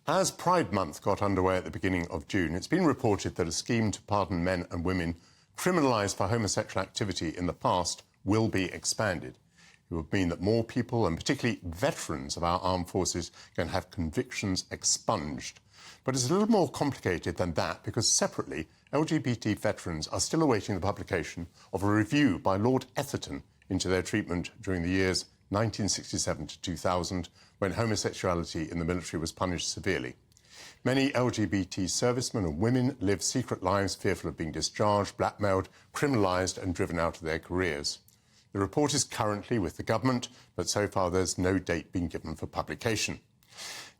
As Pride Month got underway at the beginning of June, it's been reported that a scheme to pardon men and women criminalised for homosexual activity in the past will be expanded. It would mean that more people, and particularly veterans of our armed forces, can have convictions expunged. But it's a little more complicated than that, because separately, LGBT veterans are still awaiting the publication of a review by Lord Etherton into their treatment during the years 1967 to 2000, when homosexuality in the military was punished severely. Many LGBT servicemen and women live secret lives, fearful of being discharged, blackmailed, criminalised and driven out of their careers. The report is currently with the government, but so far there's no date being given for publication.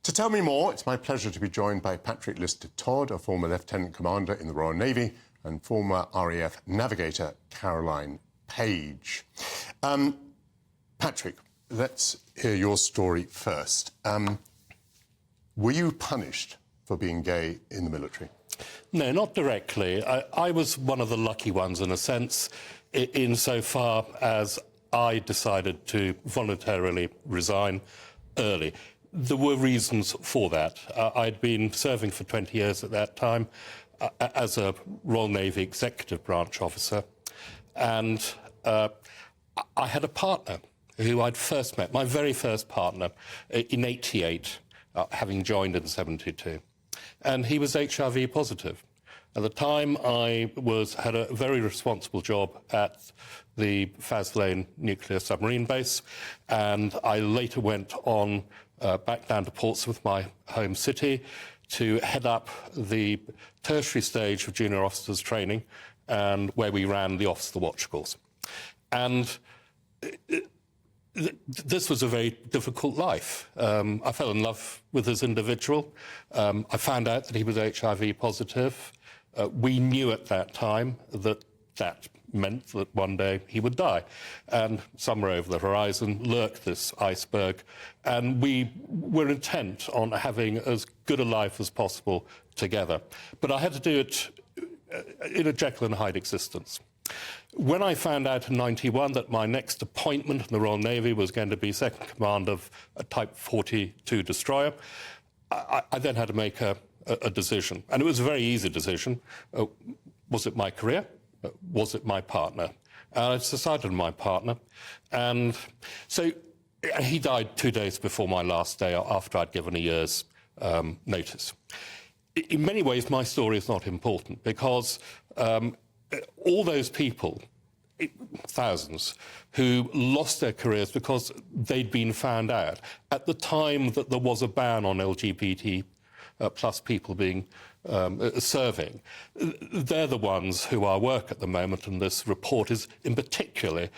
To tell me more, it's my pleasure to be joined by Patrick Lister-Todd, a former Lieutenant Commander in the Royal Navy, and former RAF navigator Caroline Page. Patrick, let's hear your story first. Were you punished for being gay in the military? No, not directly. I was one of the lucky ones, in a sense, insofar as I decided to voluntarily resign early. There were reasons for that. I'd been serving for 20 years at that time as a Royal Navy Executive Branch officer, and I had a partner who I'd first met, my very first partner, in '88, having joined in '72. And he was HIV positive. At the time, I had a very responsible job at the Faslane nuclear submarine base, and I later went on back down to Portsmouth, my home city, to head up the tertiary stage of junior officers training, and where we ran the officer watch course. And this was a very difficult life. I fell in love with this individual. I found out that he was HIV positive. We knew at that time that that meant that one day he would die. And somewhere over the horizon lurked this iceberg. And we were intent on having as good a life as possible together. But I had to do it in a Jekyll and Hyde existence. When I found out in '91 that my next appointment in the Royal Navy was going to be second command of a Type 42 destroyer, I then had to make a decision. And it was a very easy decision. Was it my career? Was it my partner? I decided on my partner. And so he died 2 days before my last day, after I'd given a year's notice. In many ways, my story is not important, because all those people, thousands, who lost their careers because they'd been found out at the time that there was a ban on LGBT plus people being serving, they're the ones who our work at the moment, and this report is in particular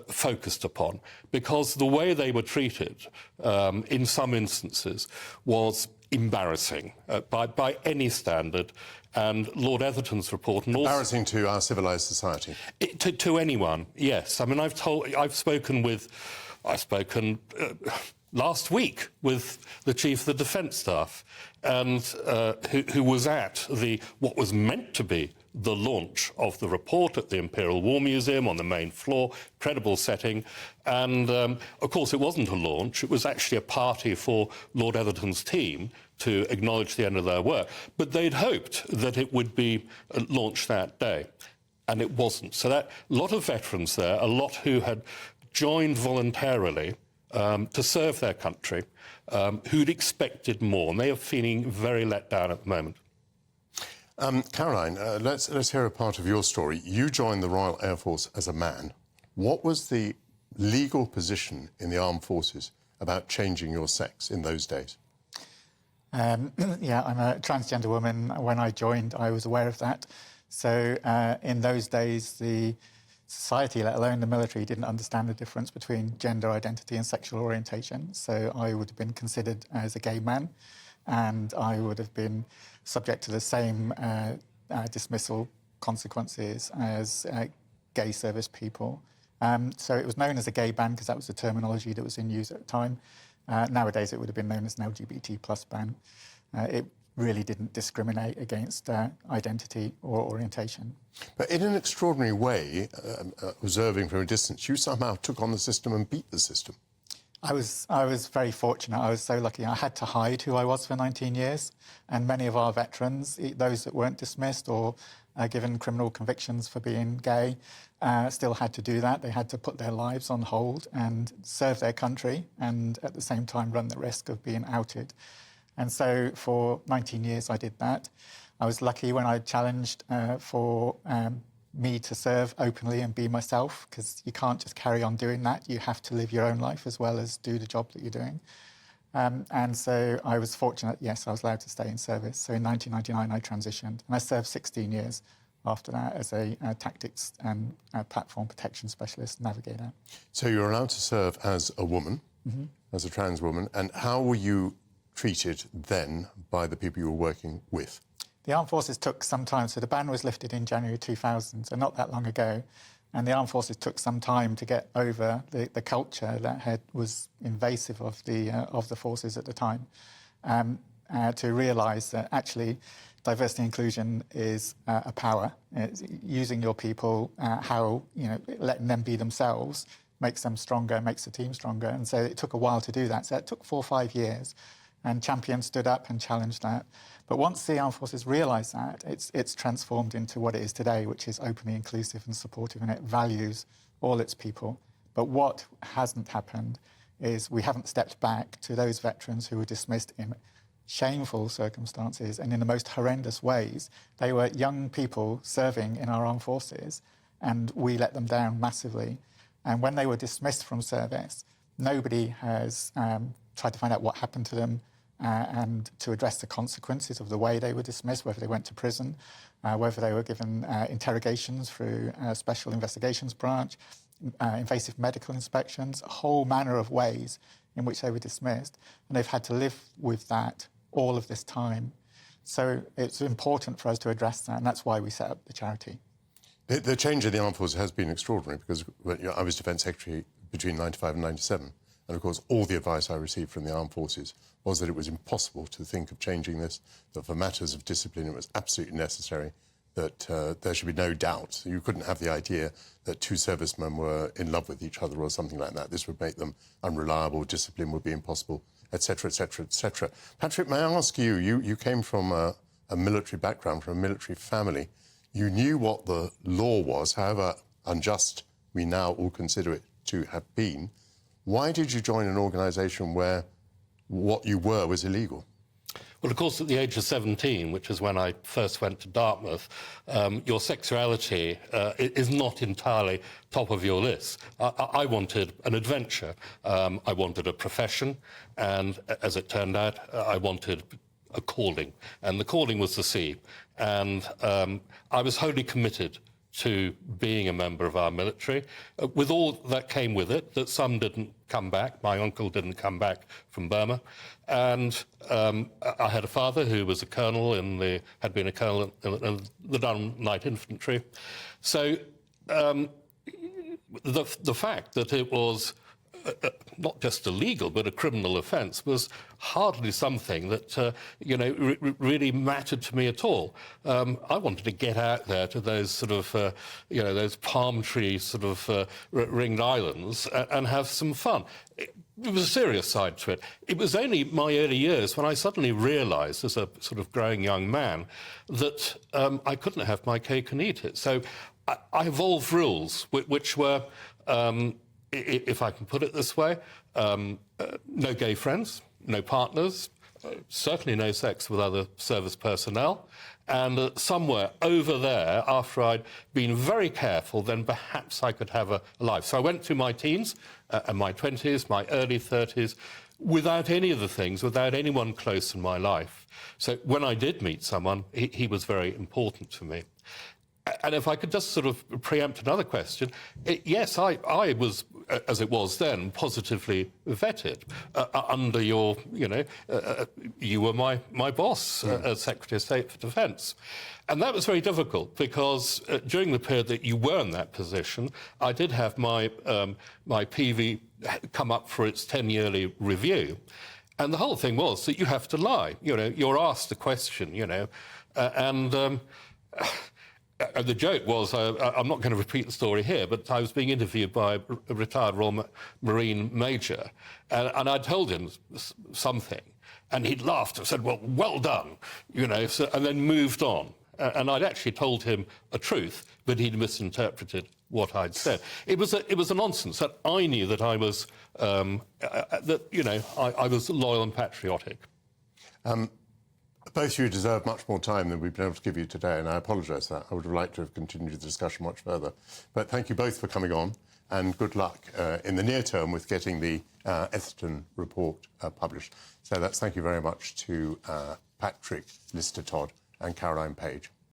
focused upon, because the way they were treated in some instances was embarrassing by any standard. And Lord Etherton's report... And embarrassing to our civilised society? To anyone, yes. I mean, I've spoken last week with the Chief of the Defence Staff, and who was at what was meant to be the launch of the report at the Imperial War Museum on the main floor, incredible setting. And, of course, it wasn't a launch. It was actually a party for Lord Etherton's team to acknowledge the end of their work. But they'd hoped that it would be launched that day, and it wasn't. So that a lot of veterans there, a lot who had joined voluntarily to serve their country, who'd expected more, and they are feeling very let down at the moment. Caroline, let's hear a part of your story. You joined the Royal Air Force as a man. What was the legal position in the armed forces about changing your sex in those days? Yeah, I'm a transgender woman. When I joined, I was aware of that. So in those days, the society, let alone the military, didn't understand the difference between gender identity and sexual orientation. So I would have been considered as a gay man, and I would have been subject to the same dismissal consequences as gay service people. So it was known as a gay ban because that was the terminology that was in use at the time. Nowadays, it would have been known as an LGBT plus ban. It really didn't discriminate against identity or orientation. But in an extraordinary way, observing from a distance, you somehow took on the system and beat the system. I was very fortunate. I was so lucky. I had to hide who I was for 19 years. And many of our veterans, those that weren't dismissed or given criminal convictions for being gay, still had to do that. They had to put their lives on hold and serve their country and at the same time run the risk of being outed. And so for 19 years I did that. I was lucky when I challenged for me to serve openly and be myself, because you can't just carry on doing that. You have to live your own life as well as do the job that you're doing. And so I was fortunate, yes, I was allowed to stay in service. So in 1999 I transitioned, and I served 16 years after that as a tactics and platform protection specialist navigator. So you were allowed to serve as a woman, as a trans woman, and how were you treated then by the people you were working with? The Armed Forces took some time. So the ban was lifted in January 2000, so not that long ago. And the Armed Forces took some time to get over the culture that was invasive of the forces at the time, to realise that actually diversity and inclusion is a power. It's using your people, letting them be themselves makes them stronger, makes the team stronger. And so it took a while to do that. So it took 4 or 5 years. And champions stood up and challenged that. But once the Armed Forces realised that, it's transformed into what it is today, which is openly inclusive and supportive, and it values all its people. But what hasn't happened is we haven't stepped back to those veterans who were dismissed in shameful circumstances and in the most horrendous ways. They were young people serving in our armed forces, and we let them down massively. And when they were dismissed from service, nobody has tried to find out what happened to them, and to address the consequences of the way they were dismissed, whether they went to prison, whether they were given interrogations through a special investigations branch, invasive medical inspections, a whole manner of ways in which they were dismissed. And they've had to live with that all of this time. So it's important for us to address that, and that's why we set up the charity. The change in the Armed Forces has been extraordinary, because I was Defence Secretary between 95 and 97. And, of course, all the advice I received from the Armed Forces was that it was impossible to think of changing this, that for matters of discipline it was absolutely necessary, that there should be no doubt. You couldn't have the idea that 2 servicemen were in love with each other or something like that. This would make them unreliable, discipline would be impossible, etc., etc., etc. Patrick, may I ask you, you came from a military background, from a military family. You knew what the law was, however unjust we now all consider it to have been. Why did you join an organisation where what you were was illegal? Well, of course, at the age of 17, which is when I first went to Dartmouth, your sexuality is not entirely top of your list. I wanted an adventure. I wanted a profession. And as it turned out, I wanted a calling. And the calling was the sea. And I was wholly committed to being a member of our military, with all that came with it, that some didn't come back. My uncle didn't come back from Burma. And I had a father who was a colonel had been a colonel in the Durham Light Infantry. So the fact that it was not just illegal, but a criminal offence was hardly something that, really mattered to me at all. I wanted to get out there to those sort of, those palm tree sort of ringed islands and have some fun. It was a serious side to it. It was only my early years when I suddenly realised, as a sort of growing young man, that I couldn't have my cake and eat it. So I evolved rules which were... if I can put it this way, no gay friends, no partners, certainly no sex with other service personnel. And somewhere over there, after I'd been very careful, then perhaps I could have a life. So I went through my teens and my 20s, my early 30s, without any of the things, without anyone close in my life. So when I did meet someone, he was very important to me. And if I could just sort of preempt another question, yes, I was, as it was then, positively vetted under your, you were my boss as Secretary of State for Defence. And that was very difficult because during the period that you were in that position, I did have my PV come up for its 10-yearly review. And the whole thing was that you have to lie. You're asked a question, And the joke was, I'm not going to repeat the story here, but I was being interviewed by a retired Royal Marine Major, and I told him something, and he'd laughed and said, well done, you know, and then moved on. And I'd actually told him a truth, but he'd misinterpreted what I'd said. It was a nonsense that I knew that I was, I was loyal and patriotic. Both of you deserve much more time than we've been able to give you today, and I apologise for that. I would have liked to have continued the discussion much further. But thank you both for coming on, and good luck in the near term with getting the Etherton report published. So thank you very much to Patrick Lister-Todd and Caroline Page.